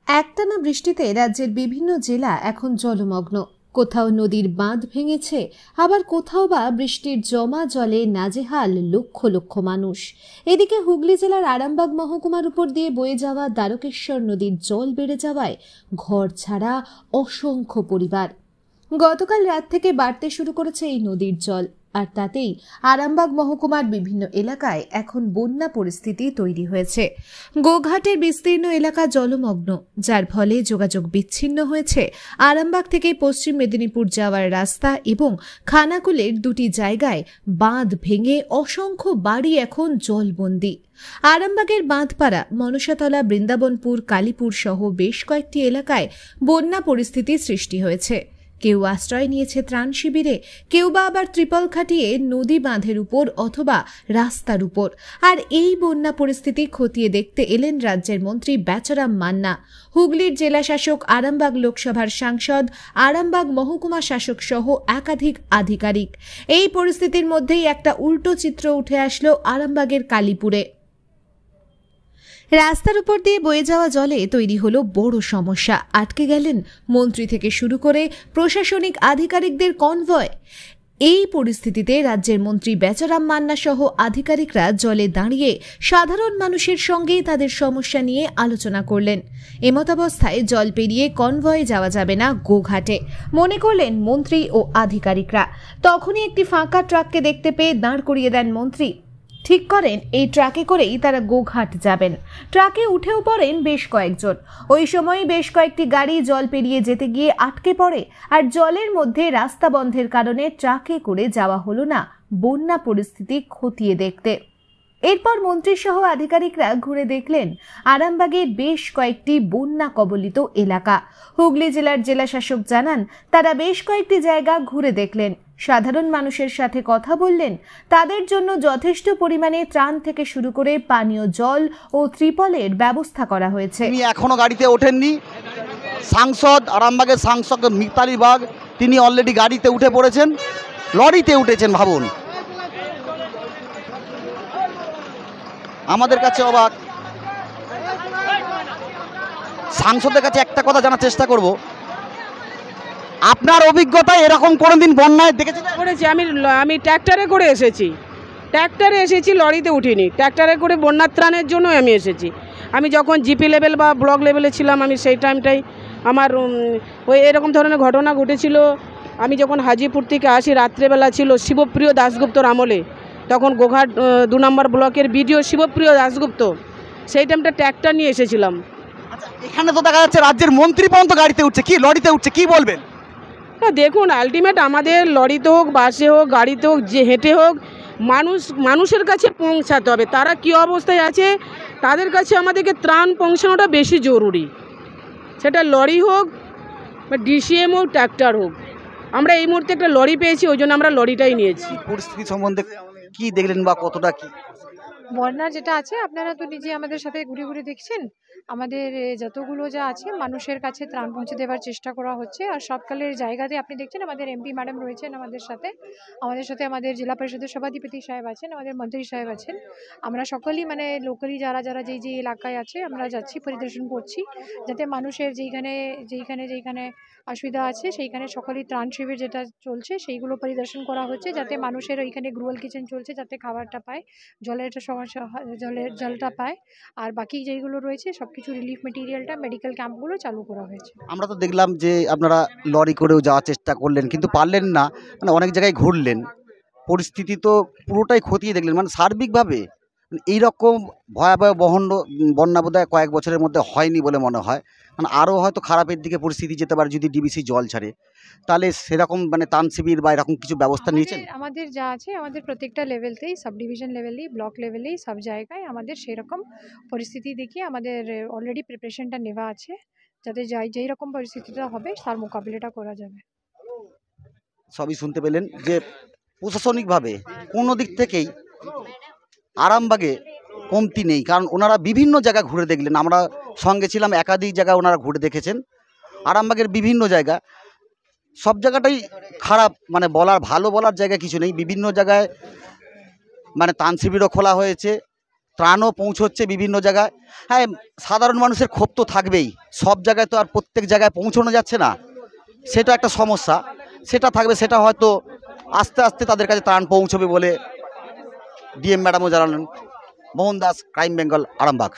একটানা বৃষ্টিতে রাজ্যের বিভিন্ন জেলা এখন জলমগ্ন। কোথাও নদীর বাঁধ ভেঙেছে, আবার কোথাও বা বৃষ্টির জমা জলে নাজেহাল লক্ষ লক্ষ মানুষ। এদিকে হুগলি জেলার আরামবাগ মহকুমার উপর দিয়ে বয়ে যাওয়া দ্বারকেশ্বর নদীর জল বেড়ে যাওয়ায় ঘর ছাড়া অসংখ্য পরিবার। গতকাল রাত থেকে বাড়তে শুরু করেছে এই নদীর জল, আর তাতেই আরামবাগ মহকুমার বিভিন্ন এলাকায় এখন বন্যা পরিস্থিতি তৈরি হয়েছে। গোঘাটের বিস্তীর্ণ এলাকা জলমগ্ন, যার ফলে যোগাযোগ বিচ্ছিন্ন হয়েছে আরামবাগ থেকে পশ্চিম মেদিনীপুর যাওয়ার রাস্তা এবং খানাকুলের দুটি জায়গায় বাঁধ ভেঙে অসংখ্য বাড়ি এখন জলবন্দী। আরামবাগের বাঁধপাড়া, মনসাতলা, বৃন্দাবনপুর, কালীপুর সহ বেশ কয়েকটি এলাকায় বন্যা পরিস্থিতি সৃষ্টি হয়েছে। কেউ আশ্রয় নিয়েছে ত্রাণ শিবিরে, কেউ বা আবার ত্রিপল খাটিয়ে নদী বাঁধের উপর অথবা রাস্তার উপর। আর এই বন্যা পরিস্থিতি খতিয়ে দেখতে এলেন রাজ্যের মন্ত্রী বেচারাম মান্না, হুগলির জেলা শাসক, আরামবাগ লোকসভার সাংসদ, আরামবাগ মহকুমা শাসক সহ একাধিক আধিকারিক। এই পরিস্থিতির মধ্যেই একটা উল্টো চিত্র উঠে আসলো আরামবাগের কালীপুরে। রাস্তার উপর দিয়ে বয়ে যাওয়া জলে তৈরি হলো বড় সমস্যা। আটকে গেলেন মন্ত্রী থেকে শুরু করে প্রশাসনিক আধিকারিকদের কনভয়। এই পরিস্থিতিতে রাজ্যের মন্ত্রী বেচারাম মান্না সহ আধিকারিকরা জলে দাঁড়িয়ে সাধারণ মানুষের সঙ্গে তাদের সমস্যা নিয়ে আলোচনা করলেন। এমতাবস্থায় জল পেরিয়ে কনভয়ে যাওয়া যাবে না গোঘাটে, মনে করলেন মন্ত্রী ও আধিকারিকরা। তখনই একটি ফাঁকা ট্রাককে দেখতে পেয়ে দাঁড় করিয়ে দেন মন্ত্রী। ঠিক করেন এই ট্রাকে করেই তারা গোঘাট যাবেন। ট্রাকে উঠেও পড়েন বেশ কয়েকজন। ওই সময় বেশ কয়েকটি গাড়ি জল পেরিয়ে যেতে গিয়ে আটকে পড়ে, আর জলের মধ্যে রাস্তা বন্ধের কারণে ট্রাকে করে যাওয়া হলো না বন্যা পরিস্থিতি খতিয়ে দেখতে। এরপর মন্ত্রী সহ আধিকারিকরা ঘুরে দেখলেন আরামবাগের বেশ কয়েকটি বন্যা কবলিত এলাকা। হুগলি জেলার জেলা শাসক জানান, তারা বেশ কয়েকটি জায়গা ঘুরে দেখলেন, সাধারণ মানুষের সাথে কথা বললেন। তাদের জন্য যথেষ্ট পরিমাণে ত্রাণ থেকে শুরু করে পানীয় জল ও ত্রিপলের ব্যবস্থা করা হয়েছে। তিনি এখনো গাড়িতে ওঠেননি। সাংসদ, আরামবাগের সাংসদ মিতালি বাগ, তিনি অলরেডি গাড়িতে উঠে পড়েছেন, লরিতে উঠেছেন। ভাবুন, আমাদের কাছে অবাক। সাংসদের কাছে একটা কথা জানার চেষ্টা করব, আপনার অভিজ্ঞতা এরকম কোনোদিন বন্যায় দেখেছেন? করেছি, আমি ট্র্যাক্টরে করে এসেছি, লরিতে উঠিনি। ট্র্যাক্টরে করে বন্যার ত্রাণের জন্য আমি এসেছি। আমি যখন জিপি লেভেল বা ব্লক লেভেলে ছিলাম, আমি সেই টাইমটাই আমার ওই এরকম ধরনের ঘটনা ঘটেছিল। আমি যখন হাজিপুর থেকে আসি, রাত্রেবেলা ছিল শিবপ্রিয় দাশগুপ্তর আমলে, তখন গোঘাট 2 নম্বর ব্লকের বিডিও শিবপ্রিয় দাশগুপ্ত, সেই টাইমটা ট্র্যাক্টর নিয়ে এসেছিলাম। আচ্ছা, এখানে তো দেখা যাচ্ছে রাজ্যের মন্ত্রী পর্যন্ত গাড়িতে উঠছে, কি লরিতে উঠছে, কি বলবেন? না দেখুন, আলটিমেট আমাদের লরিতে হোক, বাসে হোক, গাড়িতে হোক, যে হেঁটে হোক, মানুষের কাছে পৌঁছাতে হবে। তারা কী অবস্থায় আছে তাদের কাছে আমাদেরকে ত্রাণ পৌঁছানোটা বেশি জরুরি। সেটা লরি হোক বা ডিসিএম হোক, ট্র্যাক্টর হোক। আমরা এই মুহূর্তে একটা লরি পেয়েছি, ওই জন্য আমরা লরিটাই নিয়েছি। পরিস্থিতি সম্বন্ধে কি দেখলেন বা কতটা কি? বন্যা যেটা আছে, আপনারা তো নিজে আমাদের সাথে ঘুরে ঘুরে দেখছেন। আমাদের যতগুলো যা আছে মানুষের কাছে ত্রাণ পৌঁছে দেওয়ার চেষ্টা করা হচ্ছে। আর সবকালের জায়গাতে আপনি দেখছেন আমাদের এমপি ম্যাডাম রয়েছেন আমাদের সাথে আমাদের জেলা পরিষদের সভাধিপতি সাহেব আছেন, আমাদের মন্ত্রী সাহেব আছেন। আমরা সকলেই লোকালি যারা যেই এলাকায় আছে আমরা যাচ্ছি, পরিদর্শন করছি, যাতে মানুষের যেইখানে অসুবিধা আছে সেইখানে সকলেই ত্রাণ শিবির যেটা চলছে সেইগুলো পরিদর্শন করা হচ্ছে, যাতে মানুষের ওইখানে গ্রুয়াল কিচেন চলছে, যাতে খাবারটা পায়, জলের সমস্যা জলটা পায়। আর বাকি যেগুলো রয়েছে সবকিছু রিলিফ মেটেরিয়ালটা, মেডিকেল ক্যাম্পগুলো চালু করা হয়েছে। আমরা তো দেখলাম যে আপনারা লরি করেও যাওয়ার চেষ্টা করলেন, কিন্তু পারলেন না, অনেক জায়গায় ঘুরলেন। পরিস্থিতি তো পুরোটাই খতিয়ে দেখলেন, সার্বিকভাবে এইরকম ভয়াবহ বন্যা বোধহয় কয়েক বছরের মধ্যে হয়নি বলে মনে হয়। আরও হয়তো খারাপের দিকে পরিস্থিতি যেতে পারে যদি ডিবিসি জল ছাড়ে। তাহলে সেরকম ত্রাণ শিবির বা এরকম কিছু ব্যবস্থা নিয়েছেন? আমাদের যা আছে, আমাদের প্রত্যেকটা লেভেলতেই, সাব ডিভিশন লেভেলেই, ব্লক লেভেলেই, সব জায়গায় আমাদের সেরকম পরিস্থিতি দেখিয়ে আমাদের অলরেডি প্রিপারেশনটা নেওয়া আছে, যাতে যেই রকম পরিস্থিতিটা হবে তার মোকাবিলাটা করা যাবে। সবই শুনতে পেলেন যে প্রশাসনিকভাবে কোনো দিক থেকেই আরামবাগে কমতি নেই, কারণ ওনারা বিভিন্ন জায়গা ঘুরে দেখলেন। আমরা সঙ্গে ছিলাম, একাধিক জায়গা ওনারা ঘুরে দেখেছেন। আরামবাগের বিভিন্ন জায়গা, সব জায়গাটাই খারাপ, ভালো বলার জায়গা কিছু নেই। বিভিন্ন জায়গায় ত্রাণ শিবিরও খোলা হয়েছে, ত্রাণও পৌঁছচ্ছে বিভিন্ন জায়গায়। হ্যাঁ, সাধারণ মানুষের ক্ষোভ তো থাকবেই, সব জায়গায় তো আর প্রত্যেক জায়গায় পৌঁছানো যাচ্ছে না, সেটা একটা সমস্যা, সেটা থাকবে। সেটা হয়তো আস্তে আস্তে তাদের কাছে ত্রাণ পৌঁছবে বলে ডিএম ম্যাডামও জানালেন। মোহন দাস, ক্রাইম বেঙ্গল, আরামবাগ।